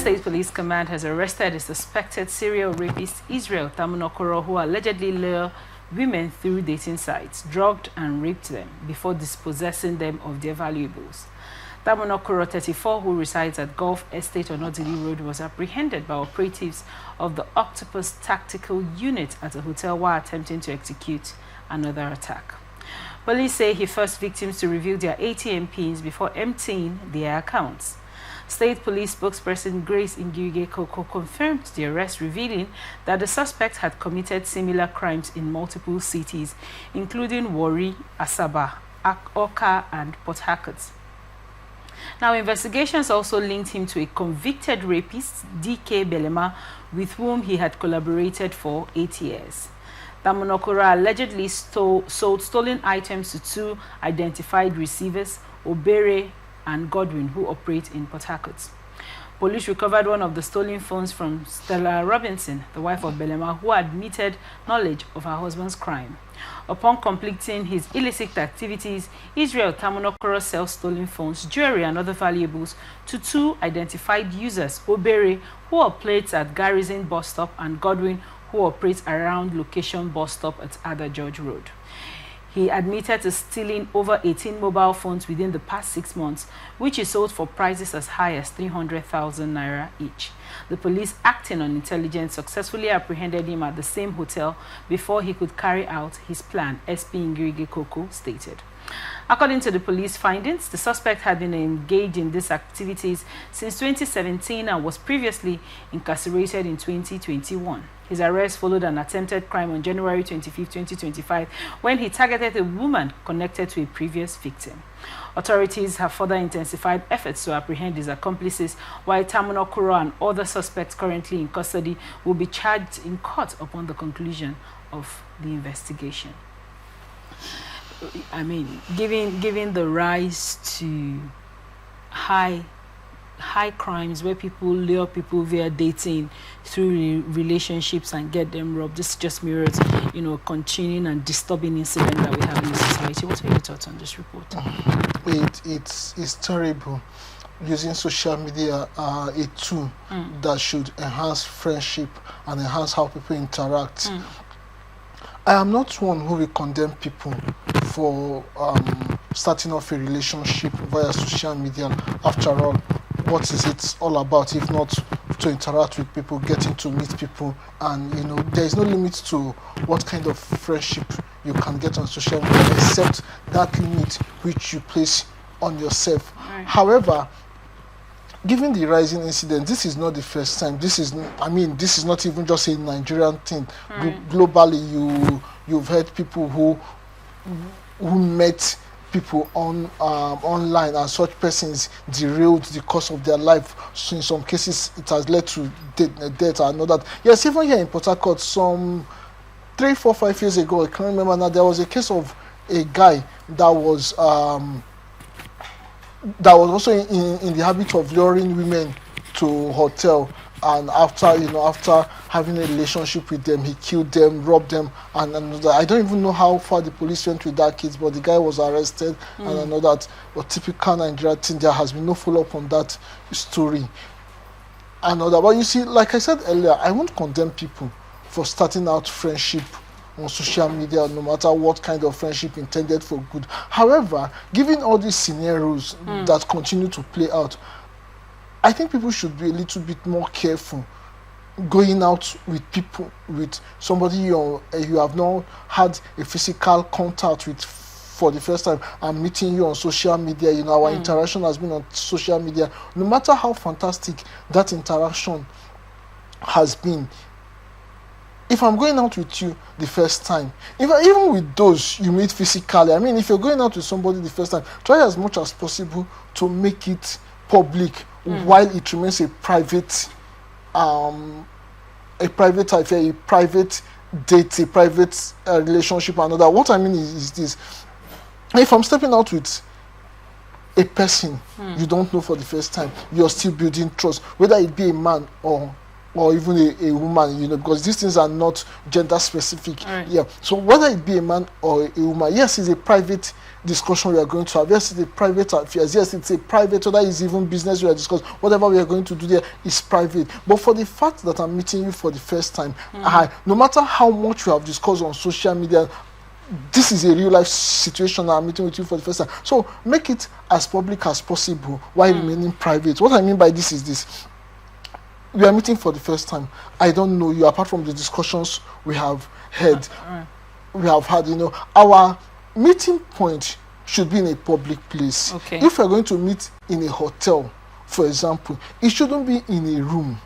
State Police Command has arrested a suspected serial rapist, Israel Tamunokuro, who allegedly lured women through dating sites, drugged and raped them before dispossessing them of their valuables. Tamunokuro, 34, who resides at Gulf Estate on Odili Road, was apprehended by operatives of the Octopus Tactical Unit at a hotel while attempting to execute another attack. Police say he forced victims to reveal their ATM pins before emptying their accounts. State Police spokesperson Grace Ngirige-Koko confirmed the arrest, revealing that the suspect had committed similar crimes in multiple cities, including Warri, Asaba, Oka, and Port Harcourt. Now, investigations also linked him to a convicted rapist, D.K. Belema, with whom he had collaborated for 8 years. Tamunokuro allegedly sold stolen items to two identified receivers, Obere and Godwin, who operate in Port Harcourt. Police recovered one of the stolen phones from Stella Robinson, the wife of Belema, who admitted knowledge of her husband's crime. Upon completing his illicit activities, Israel Tamunokuro sells stolen phones, jewelry, and other valuables to two identified users, Obere, who operates at Garrison Bus Stop, and Godwin, who operates around Location Bus Stop at Ada George Road. He admitted to stealing over 18 mobile phones within the past 6 months, which he sold for prices as high as 300,000 naira each. The police, acting on intelligence, successfully apprehended him at the same hotel before he could carry out his plan, SP Ngirige-Koko stated. According to the police findings, the suspect had been engaged in these activities since 2017 and was previously incarcerated in 2021. His arrest followed an attempted crime on January 25, 2025, when he targeted a woman connected to a previous victim. Authorities have further intensified efforts to apprehend his accomplices, while Tamunokuro and other suspects currently in custody will be charged in court upon the conclusion of the investigation. I mean, giving the rise to high crimes where people lure people via dating through relationships and get them robbed, this just mirrors, continuing and disturbing incident that we have in society. What are your thoughts on this report? It's terrible. Using social media a tool that should enhance friendship and enhance how people interact. I am not one who will condemn people for starting off a relationship via social media. After all, what is it all about if not to interact with people, getting to meet people? And there is no limit to what kind of friendship you can get on social media, except that limit which you place on yourself. Right. However, given the rising incident, this is not the first time. This is not even just a Nigerian thing. Globally, you've heard people who met people online, and such persons derailed the course of their life. So in some cases, it has led to death and all that. Yes, even here in Port Harcourt, some 3, 4, 5 years ago, I can't remember now, there was a case of a guy that was also in the habit of luring women to hotel, and after having a relationship with them, he killed them, robbed them, and I don't even know how far the police went with that case, but the guy was arrested, and I know that. But typical Nigerian thing, there has been no follow-up on that story. And all that. But you see, like I said earlier, I won't condemn people for starting out friendship on social media, no matter what kind of friendship intended for good. However, given all these scenarios that continue to play out, I think people should be a little bit more careful going out with people, with somebody you have not had a physical contact with for the first time, and meeting you on social media. Our interaction has been on social media. No matter how fantastic that interaction has been, if I'm going out with you the first time, even with those you meet physically, if you're going out with somebody the first time, try as much as possible to make it public while it remains a private affair, a private date, a private relationship, and all that. What I mean is this: if I'm stepping out with a person you don't know for the first time, you're still building trust, whether it be a man or or even a woman, because these things are not gender specific. Right. Yeah. So whether it be a man or a woman, yes, it's a private discussion we are going to have. Yes, it's a private affairs. Yes, it's a private, whether it's even business we are discussing. Whatever we are going to do there is private. But for the fact that I'm meeting you for the first time, no matter how much we have discussed on social media, this is a real life situation. I'm meeting with you for the first time. So make it as public as possible while remaining private. What I mean by this is this. We are meeting for the first time. I don't know you, apart from the discussions we have had. We have had, our meeting point should be in a public place. Okay. If we're going to meet in a hotel, for example, it shouldn't be in a room.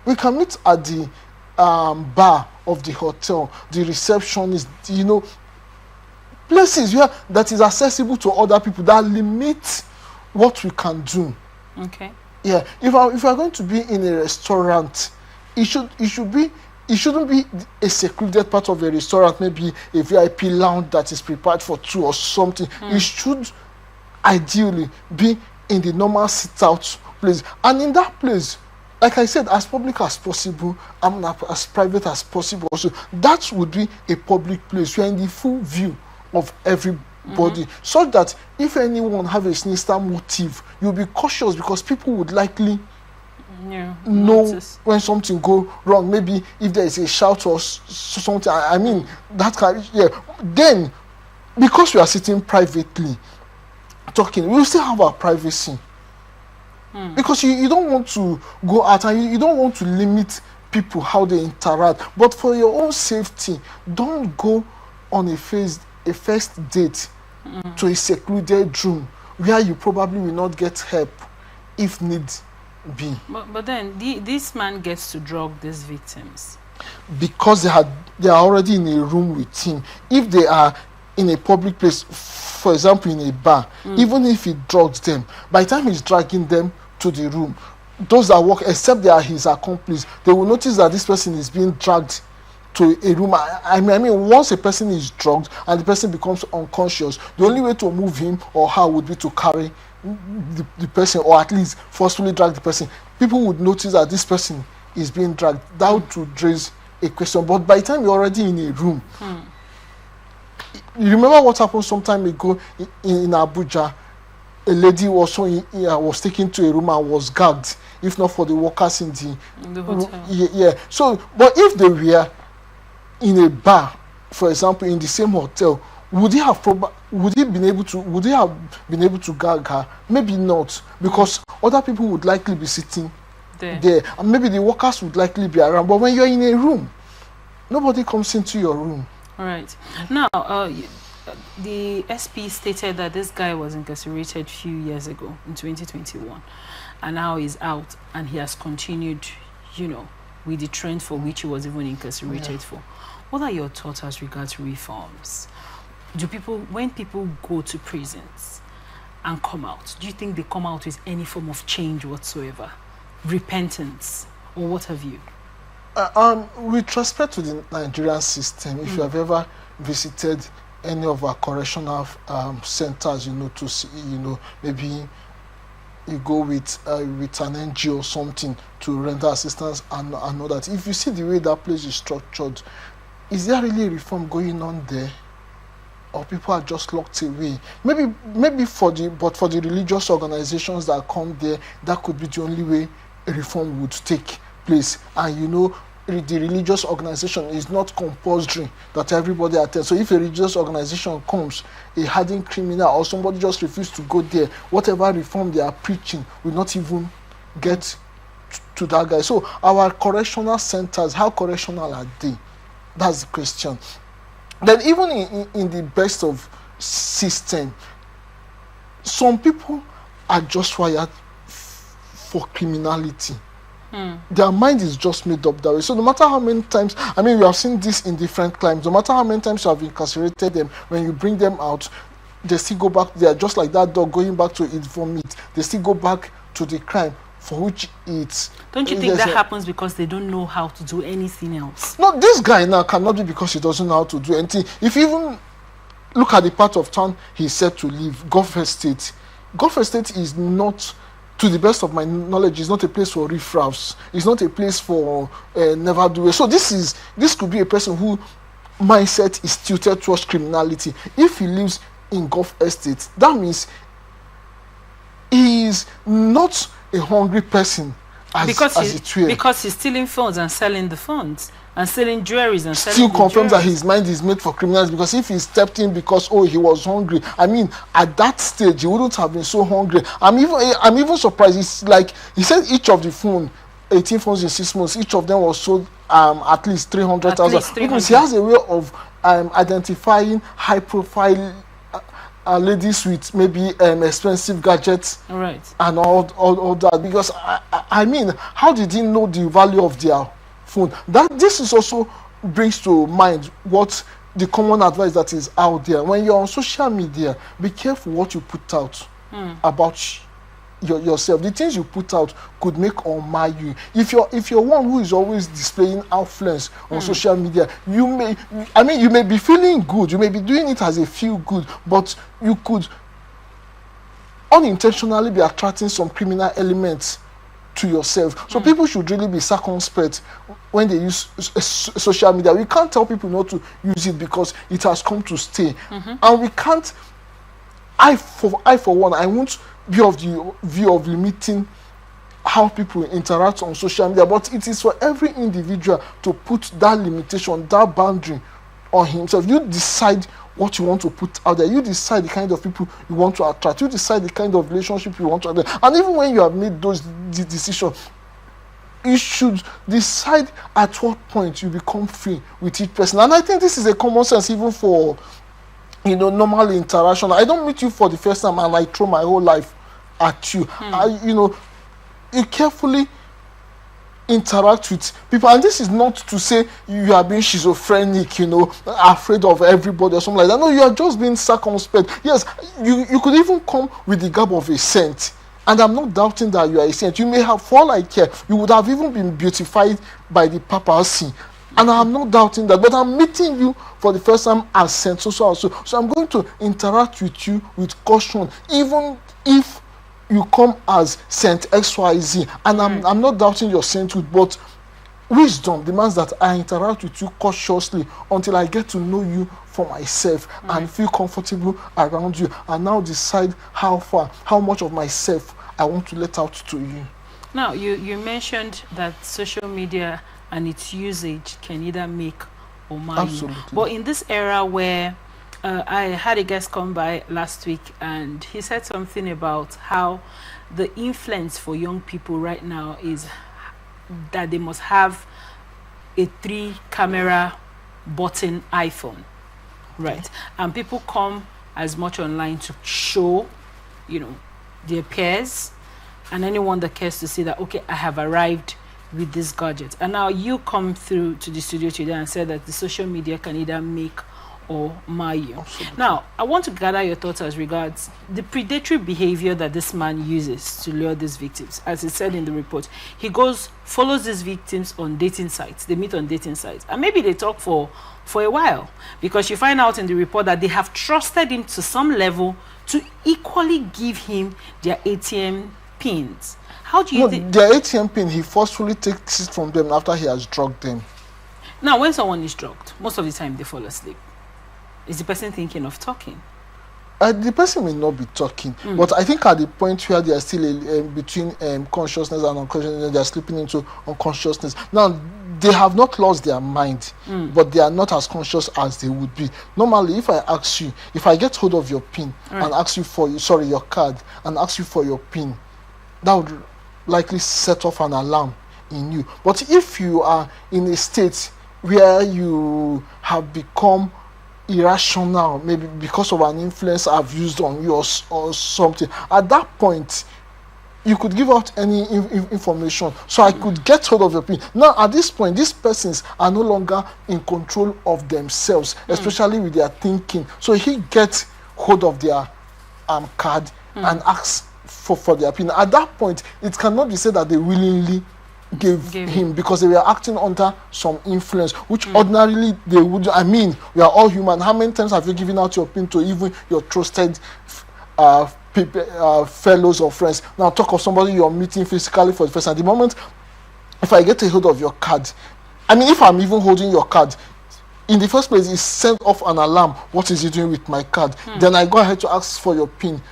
We can meet at the bar of the hotel, the receptionist, places where that is accessible to other people, that limit what we can do. Okay. Yeah, if we are going to be in a restaurant, it shouldn't be a secluded part of a restaurant, maybe a VIP lounge that is prepared for two or something. It should ideally be in the normal sit-out place, and in that place, like I said, as public as possible, as private as possible. Also, that would be a public place. We are in the full view of everybody, so that if anyone have a sinister motive, you'll be cautious, because people would likely know notice when something go wrong. Maybe if there is a shout or something, I mean that kind. Then, because we are sitting privately talking, we will still have our privacy, because you don't want to go out, and you don't want to limit people how they interact. But for your own safety, don't go on a first date to a secluded room where you probably will not get help if need be. But then this man gets to drug these victims because they are already in a room with him. If they are in a public place, for example in a bar, even if he drugs them, by the time he's dragging them to the room, those that work, except they are his accomplice, they will notice that this person is being dragged to a room. I mean, once a person is drugged and the person becomes unconscious, the only way to move him or her would be to carry the person, or at least forcefully drag the person. People would notice that this person is being dragged. That would raise a question. But by the time you're already in a room, you remember what happened some time ago in Abuja? A lady was taken to a room and was gagged, if not for the workers in the hotel. Yeah. So, but if they were in a bar, for example, in the same hotel, would he have been able to gag her? Maybe not, because other people would likely be sitting there, and maybe the workers would likely be around. But when you're in a room, nobody comes into your room. All right. Now, the SP stated that this guy was incarcerated a few years ago in 2021, and now he's out, and he has continued, with the trend for which he was even incarcerated for. What are your thoughts as regards reforms? When people go to prisons and come out, do you think they come out with any form of change whatsoever? Repentance, or what have you? With respect to the Nigerian system, if you have ever visited any of our correctional centers, to see, maybe you go with an NGO or something to render assistance and know that. If you see the way that place is structured, is there really a reform going on there? Or people are just locked away? Maybe for the religious organizations that come there, that could be the only way a reform would take place. And the religious organization is not compulsory that everybody attends. So if a religious organization comes, a hardened criminal or somebody just refuses to go there, whatever reform they are preaching will not even get to that guy. So our correctional centers, how correctional are they? That's the question. Then even in the best of system, some people are just wired for criminality. Their mind is just made up that way. So no matter how many times, we have seen this in different climes, no matter how many times you have incarcerated them, when you bring them out, they still go back. They are just like that dog going back to its vomit. They still go back to the crime for which it's... Don't you think that happens because they don't know how to do anything else? No, this guy now cannot be because he doesn't know how to do anything. If you even look at the part of town he said to leave, Gulf Estate is not to the best of my knowledge, is not a place for riffraffs. It's not a place for never do it. So this could be a person who mindset is tilted towards criminality. If he lives in Gulf Estate, that means he is not a hungry person because he's stealing phones and selling the phones and selling jewelries and selling still confirms that his mind is made for criminals, because if he stepped in because he was hungry, I mean, at that stage he wouldn't have been so hungry. I'm even surprised. It's like he said each of the 18 phones in 6 months, each of them was sold at least 300,000, because he has a way of identifying high profile ladies with maybe expensive gadgets, right, and all that. Because I mean, how did he know the value of their phone? This is also brings to mind what the common advice that is out there. When you're on social media, be careful what you put out about yourself. The things you put out could make or mar you. If you're one who is always displaying affluence on social media, you may be feeling good, you may be doing it as a feel good, but you could unintentionally be attracting some criminal elements to yourself. So people should really be circumspect when they use social media. We can't tell people not to use it because it has come to stay, and we can't. I for one, I won't be of the view of limiting how people interact on social media, but it is for every individual to put that limitation, that boundary on himself. You decide what you want to put out there. You decide the kind of people you want to attract. You decide the kind of relationship you want to attract. And even when you have made those decisions, you should decide at what point you become free with each person. And I think this is a common sense even for normal interaction. I don't meet you for the first time and I throw my whole life at you. You carefully interact with people, and this is not to say you are being schizophrenic, afraid of everybody or something like that. No, you are just being circumspect. Yes, you could even come with the garb of a saint, and I'm not doubting that you are a saint. You may have, for all I care, you would have even been beautified by the papacy. And I'm not doubting that, but I'm meeting you for the first time as Saint so I'm going to interact with you with caution, even if you come as Saint XYZ. And I'm not doubting your sainthood, but wisdom demands that I interact with you cautiously until I get to know you for myself and feel comfortable around you, and now decide how much of myself I want to let out to you. Now, you mentioned that social media and its usage can either make or mar you. But in this era where I had a guest come by last week, and he said something about how the influence for young people right now is that they must have a 3-camera button iPhone, right? And people come as much online to show, their peers and anyone that cares to see that, okay, I have arrived with this gadget. And now you come through to the studio today and said that the social media can either make or mar you. Absolutely. Now, I want to gather your thoughts as regards the predatory behavior that this man uses to lure these victims. As it said in the report, he follows these victims on dating sites. They meet on dating sites, and maybe they talk for a while, because you find out in the report that they have trusted him to some level to equally give him their ATM pins. How do you think? Their ATM pin, he forcefully takes it from them after he has drugged them. Now, when someone is drugged, most of the time they fall asleep. Is the person thinking of talking? The person may not be talking, but I think at the point where they are still between consciousness and unconsciousness, they are slipping into unconsciousness. Now, they have not lost their mind, but they are not as conscious as they would be. Normally, if I get hold of your pin and ask you for your card and ask you for your pin, that would likely set off an alarm in you. But if you are in a state where you have become irrational, maybe because of an influence I've used on you or something, at that point you could give out any information, so I could get hold of your pin. Now at this point, these persons are no longer in control of themselves, especially with their thinking. So he gets hold of their card and asks for their pin. At that point, it cannot be said that they willingly gave him, because they were acting under some influence, which ordinarily they would. I mean, we are all human. How many times have you given out your pin to even your trusted fellows or friends. Now talk of somebody you're meeting physically for the first time. The moment if I get a hold of your card, I mean, if I'm even holding your card, in the first place, it sent off an alarm. What is he doing with my card? Then I go ahead to ask for your PIN.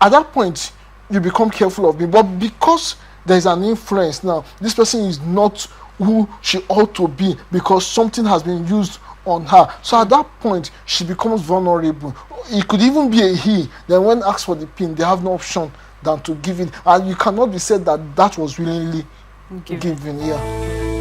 At that point, you become careful of me. But because there's an influence now, this person is not who she ought to be because something has been used on her. So at that point, she becomes vulnerable. It could even be a he. Then when asked for the PIN, they have no option than to give it. And you cannot be said that that was willingly given. Yeah.